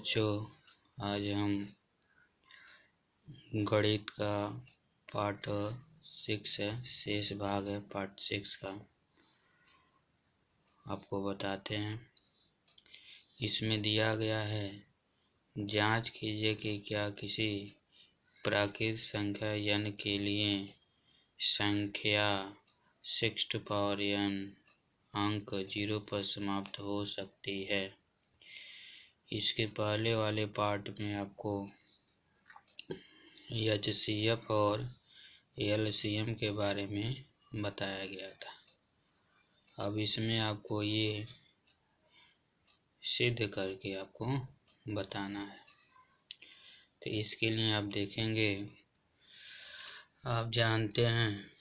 बच्चों, आज हम गणित का पार्ट 6 है, शेष भाग है पार्ट 6 का, आपको बताते हैं। इसमें दिया गया है, जांच कीजिए कि क्या किसी प्राकृत संख्या n के लिए संख्या 6n अंक 0 पर समाप्त हो सकती है। इसके पहले वाले पार्ट में आपको HCF और LCM के बारे में बताया गया था। अब इसमें आपको ये सिद्ध करके आपको बताना है। तो इसके लिए आप देखेंगे, आप जानते हैं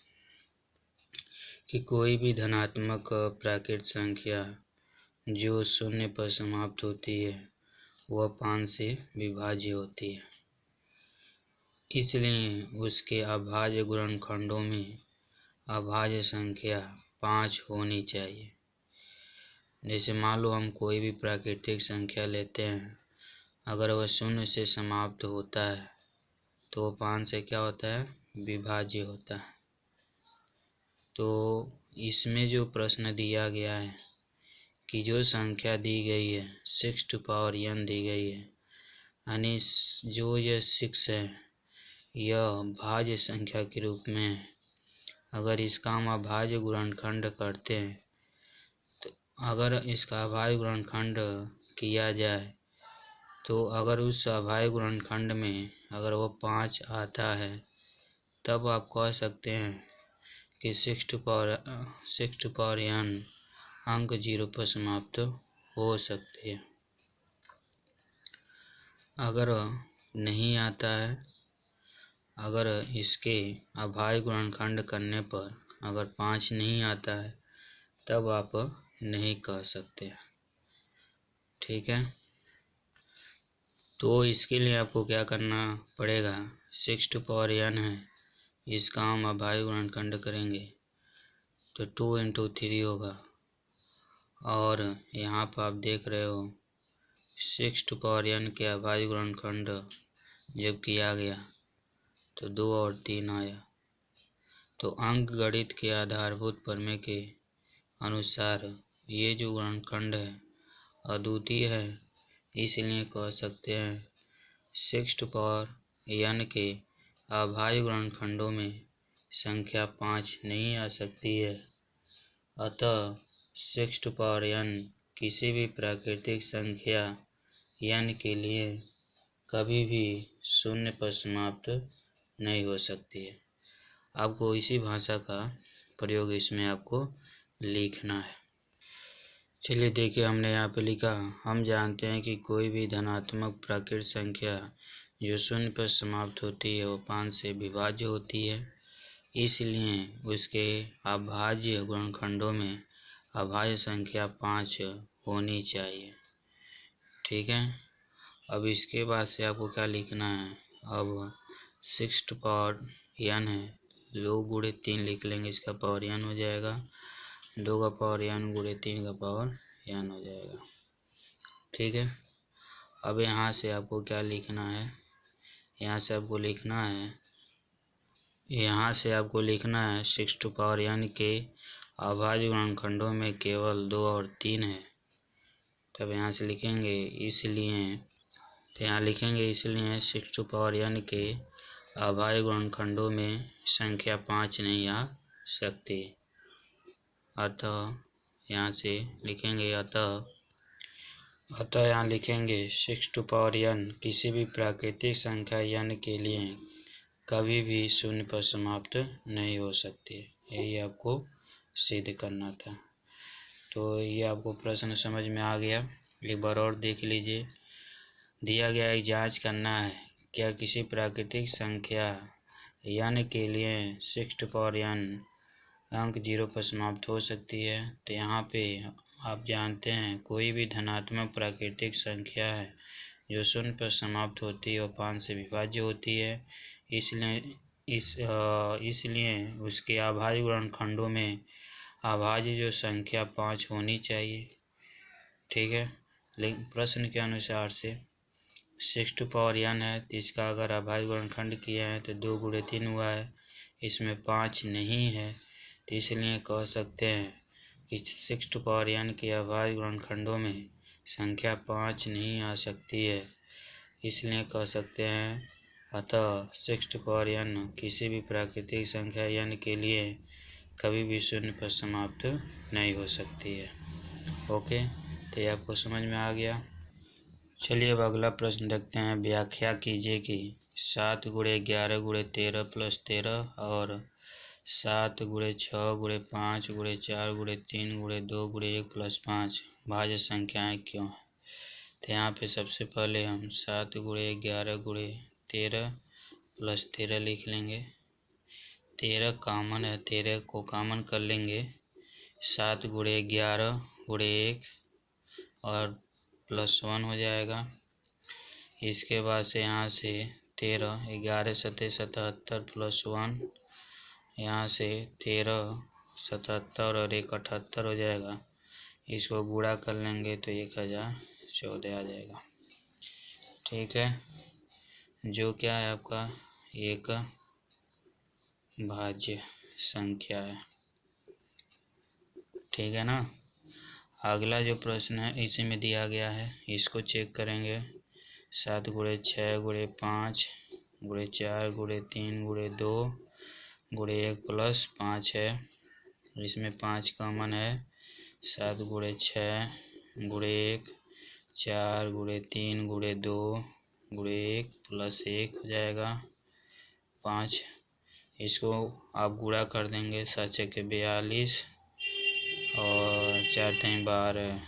कि कोई भी धनात्मक प्राकृत संख्या जो 0 पर समाप्त होती है वह 5 से विभाज्य होती है। इसलिए उसके अभाज्य गुणनखंडों में अभाज्य संख्या 5 होनी चाहिए। जैसे मान लो हम कोई भी प्राकृतिक संख्या लेते हैं, अगर वह 0 से समाप्त होता है तो वो 5 से क्या होता है, विभाज्य होता है। तो इसमें जो प्रश्न दिया गया है कि जो संख्या दी गई है 6n दी गई है, यानी जो यह 6 है यह भाज्य संख्या के रूप में है। अगर इसका हम अभाज्य गुणनखंड करते हैं तो अगर इसका अभाज्य गुणनखंड किया जाए तो अगर उस अभाज्य गुणनखंड में अगर वो 5 आता है तब आप कह सकते हैं कि 6n अंक 0 पर समाप्त हो सकती है। अगर नहीं आता है, अगर इसके अभाज्य गुणनखंड करने पर अगर 5 नहीं आता है तब आप नहीं कह सकते। ठीक है, तो इसके लिए आपको क्या करना पड़ेगा, 6n है, इसका हम अभाज्य गुणनखंड करेंगे तो 2 × 3 होगा। और यहाँ पर आप देख रहे हो 6n के अभाज्य गुणनखंड जब किया गया तो 2 और 3 आया। तो अंक गणित के आधारभूत प्रमेय के अनुसार ये जो गुणनखंड है अद्वितीय है, इसलिए कह सकते हैं 6n के अभाज्य गुणनखंडों में संख्या 5 नहीं आ सकती है। अतः 6n किसी भी प्राकृतिक संख्या n के लिए कभी भी 0 पर समाप्त नहीं हो सकती है। आपको इसी भाषा का प्रयोग इसमें आपको लिखना है। चलिए देखिए, हमने यहाँ पे लिखा, हम जानते हैं कि कोई भी धनात्मक प्राकृत संख्या जो 0 पर समाप्त होती है वो 5 से विभाज्य होती है। इसलिए उसके अभाज्य गुणनखंडों में अभाज्य संख्या 5 होनी चाहिए। ठीक है, अब इसके बाद से आपको क्या लिखना है, अब 6n है, 2 × 3 लिख लेंगे, इसका पावर n हो जाएगा, 2 का पावर n × 3 का पावर n हो जाएगा। ठीक है, अब यहाँ से आपको क्या लिखना है, यहाँ से आपको लिखना है 6n के अभाज्य गुणनखंडों में केवल 2 और 3 है। तब यहाँ से लिखेंगे इसलिए, तो यहाँ लिखेंगे इसलिए 6n के अभाज्य गुणनखंडों में संख्या 5 नहीं आ सकती। अतः यहाँ से लिखेंगे, अतः यहाँ लिखेंगे 6n किसी भी प्राकृतिक संख्या n के लिए कभी भी 0 पर समाप्त नहीं हो सकती। यही आपको सिद्ध करना था। तो ये आपको प्रश्न समझ में आ गया। एक बार और देख लीजिए, दिया गया एक जांच करना है, क्या किसी प्राकृतिक संख्या n के लिए 6n अंक 0 पर समाप्त हो सकती है। तो यहाँ पे आप जानते हैं कोई भी धनात्मक प्राकृतिक संख्या है जो 0 पर समाप्त होती है और 5 से विभाज्य होती है। इसलिए उसके अभाज्य गुणनखंडों में अभाज्य जो संख्या 5 होनी चाहिए। ठीक है, लेकिन प्रश्न के अनुसार से 6 टू पावर n है, तो इसका अगर अभाज्य गुणनखंड किया है तो 2 गुणे 3 हुआ है। इसमें 5 नहीं है, तो इसलिए कह सकते हैं कि 6 टू पावर n के अभाज्य गुणनखंडों में संख्या 5 नहीं आ सकती है। इसलिए कह सकते हैं अतः 6 टू पावर n किसी भी प्राकृतिक संख्या n के लिए कभी भी शून्य पर समाप्त नहीं हो सकती है। ओके, तो ये आपको समझ में आ गया। चलिए अब अगला प्रश्न देखते हैं। व्याख्या कीजिए कि 7 गुणे 11 गुणे 13 प्लस 13 और 7 गुणे 6 गुणे 5 गुणे 4 गुणे 3 गुणे 2 गुणे 1 प्लस 5 भाज्य संख्याएं क्यों हैं। तो यहाँ पे सबसे पहले हम 7 गुणे 11 गुणे 13 प्लस 13 लिख लेंगे। 13 कॉमन है, 13 को कॉमन कर लेंगे। 7 गुणे 11 गुणे 1 और प्लस 1 हो जाएगा। इसके बाद से यहाँ से 13 11 7 77 प्लस 1, यहाँ से 13 77 और 1 78 हो जाएगा। इसको गुणा कर लेंगे तो 1014 आ जाएगा। ठीक है, जो क्या है आपका एक भाज्य संख्या है। ठीक है ना। अगला जो प्रश्न है इसी में दिया गया है, इसको चेक करेंगे। 7 गुणे 6 गुणे 5 गुणे 4 गुणे 3 गुणे 2 गुणे 1 प्लस 5 है। इसमें 5 कॉमन है। 7 गुणे 6 गुणे 1 4 गुणे 3 गुणे 2 गुणे 1 प्लस 1 हो जाएगा 5। इसको आप गुणा कर देंगे। 7 के 42 और 4 3 12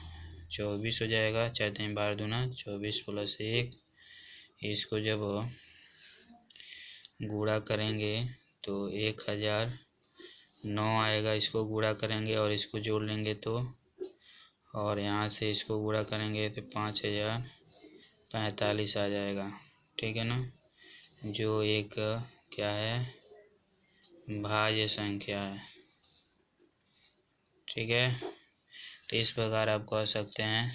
24 हो जाएगा। 4 3 12 दूना 24 प्लस 1। इसको जब गुणा करेंगे तो 1009 आएगा। इसको गुणा करेंगे और इसको जोड़ लेंगे तो, और यहाँ से इसको गुणा करेंगे तो 5045 आ जाएगा। ठीक है ना, जो एक क्या है भाज्य संख्या है। ठीक है, तो इस प्रकार आप कह सकते हैं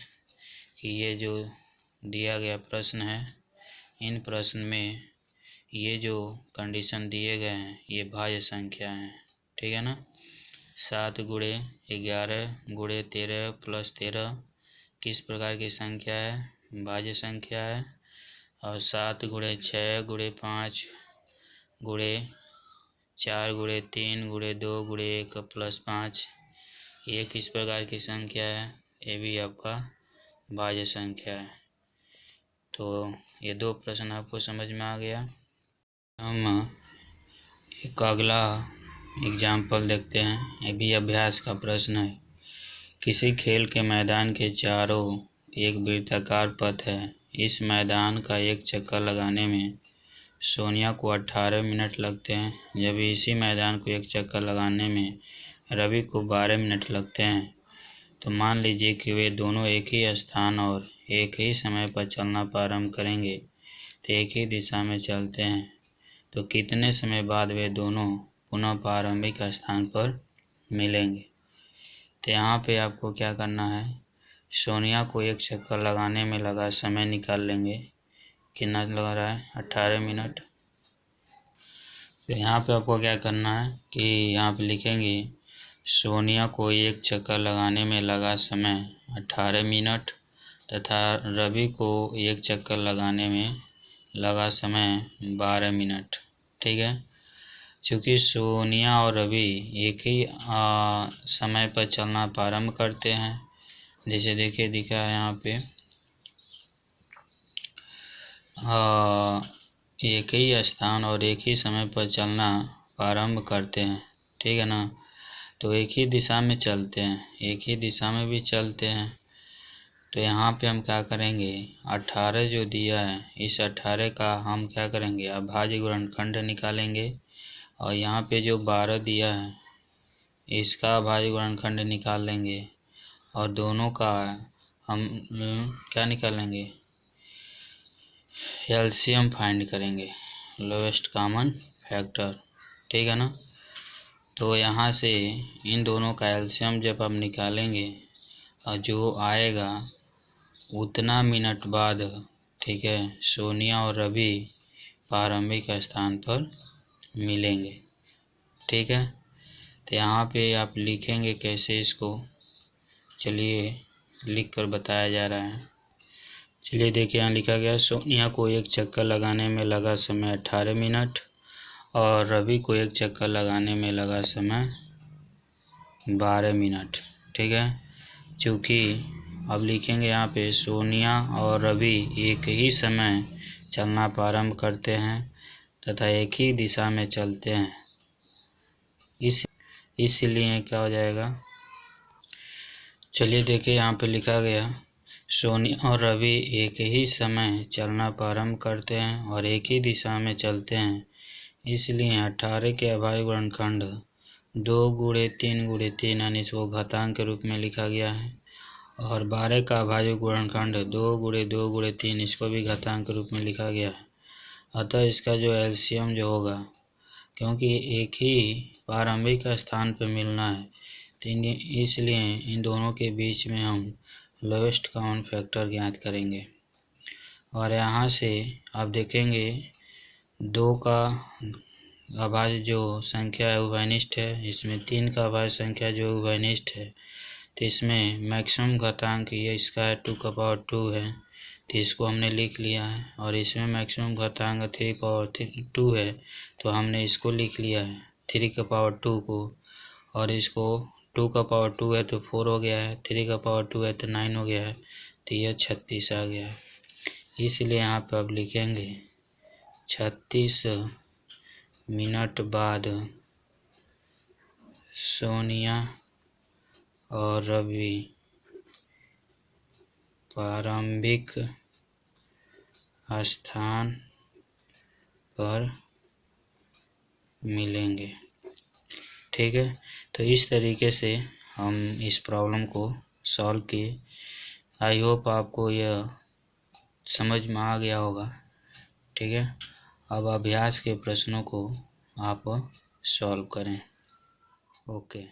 कि ये जो दिया गया प्रश्न है, इन प्रश्न में ये जो कंडीशन दिए गए हैं ये भाज्य संख्या हैं। ठीक है ना। 7 गुणे 11 गुणे 13 प्लस 13 किस प्रकार की संख्या है, भाज्य संख्या है। और 7 गुणे 6 गुणे 5 गुणे 4 गुणे 3 गुणे 2 गुणे 1 प्लस 5 ये किस प्रकार की संख्या है, ये भी आपका भाज्य संख्या है। तो ये दो प्रश्न आपको समझ में आ गया। हम एक अगला एग्जाम्पल देखते हैं। ये भी अभ्यास का प्रश्न है। किसी खेल के मैदान के चारों एक वृत्ताकार पथ है। इस मैदान का एक चक्कर लगाने में सोनिया को 18 मिनट लगते हैं, जब इसी मैदान को एक चक्कर लगाने में रवि को 12 मिनट लगते हैं। तो मान लीजिए कि वे दोनों एक ही स्थान और एक ही समय पर चलना प्रारंभ करेंगे, तो एक ही दिशा में चलते हैं, तो कितने समय बाद वे दोनों पुनः प्रारंभिक स्थान पर मिलेंगे। तो यहाँ पे आपको क्या करना है, सोनिया को एक चक्कर लगाने में लगा समय निकाल लेंगे। कितना लग रहा है, 18 मिनट। तो यहाँ पे आपको क्या करना है कि यहाँ पे लिखेंगे सोनिया को एक चक्कर लगाने में लगा समय 18 मिनट तथा रवि को एक चक्कर लगाने में लगा समय 12 मिनट। ठीक है, चूँकि सोनिया और रवि एक ही समय पर चलना प्रारंभ करते हैं, जैसे देखिए दिखा है यहाँ पे एक ही स्थान और एक ही समय पर चलना प्रारंभ करते हैं। ठीक है ना, तो एक ही दिशा में चलते हैं, एक ही दिशा में भी चलते हैं। तो यहाँ पे हम क्या करेंगे, 18 जो दिया है, इस 18 का हम क्या करेंगे अभाज्य गुणनखंड निकालेंगे। और यहाँ पे जो 12 दिया है इसका अभाज्य गुणनखंड निकाल लेंगे। और दोनों का हम क्या निकालेंगे, एलसीएम फाइंड करेंगे, लोएस्ट कॉमन फैक्टर। ठीक है ना। तो यहाँ से इन दोनों का एलसीएम जब हम निकालेंगे और जो आएगा उतना मिनट बाद, ठीक है, सोनिया और रवि प्रारंभिक स्थान पर मिलेंगे। ठीक है, तो यहाँ पे आप लिखेंगे कैसे इसको, चलिए लिख कर बताया जा रहा है। चलिए देखिए, यहाँ लिखा गया सोनिया को एक चक्कर लगाने में लगा समय 18 मिनट और रवि को एक चक्कर लगाने में लगा समय 12 मिनट। ठीक है, चूँकि अब लिखेंगे यहाँ पे सोनिया और रवि एक ही समय चलना प्रारंभ करते हैं तथा एक ही दिशा में चलते हैं, इसलिए क्या हो जाएगा। चलिए देखिए, यहाँ पे लिखा गया सोनिया और रवि एक ही समय चलना प्रारंभ करते हैं और एक ही दिशा में चलते हैं, इसलिए 18 के अभाज्य गुणनखंड 2 × 3 × 3 यानी इसको घातांक के रूप में लिखा गया है, और 12 का अभाज्य गुणनखंड 2 × 2 × 3 इसको भी घातांक के रूप में लिखा गया है। अतः इसका जो एलसीएम जो होगा, क्योंकि एक ही प्रारंभिक स्थान पर मिलना है तो इसलिए इन दोनों के बीच में हम लोएस्ट कॉमन फैक्टर ज्ञात करेंगे। और यहाँ से आप देखेंगे 2 का अभाज्य जो संख्या है उभयनिष्ठ है, इसमें 3 का अभाज्य संख्या जो उभयनिष्ठ है, तो इसमें मैक्सिमम घातांक ये इसका 2 है, तो इसको हमने लिख लिया है। और इसमें मैक्सिमम घातांक 3 है, तो हमने इसको लिख लिया है 3 को, और इसको 2 है तो 4 हो गया है, 3 है तो 9 हो गया है, तो यह 36 आ गया है। इसलिए यहाँ पर अब लिखेंगे 36 मिनट बाद सोनिया और रवि प्रारंभिक स्थान पर मिलेंगे। ठीक है, तो इस तरीके से हम इस प्रॉब्लम को सॉल्व किए। आई होप आपको यह समझ में आ गया होगा। ठीक है, अब अभ्यास के प्रश्नों को आप सॉल्व करें। ओके।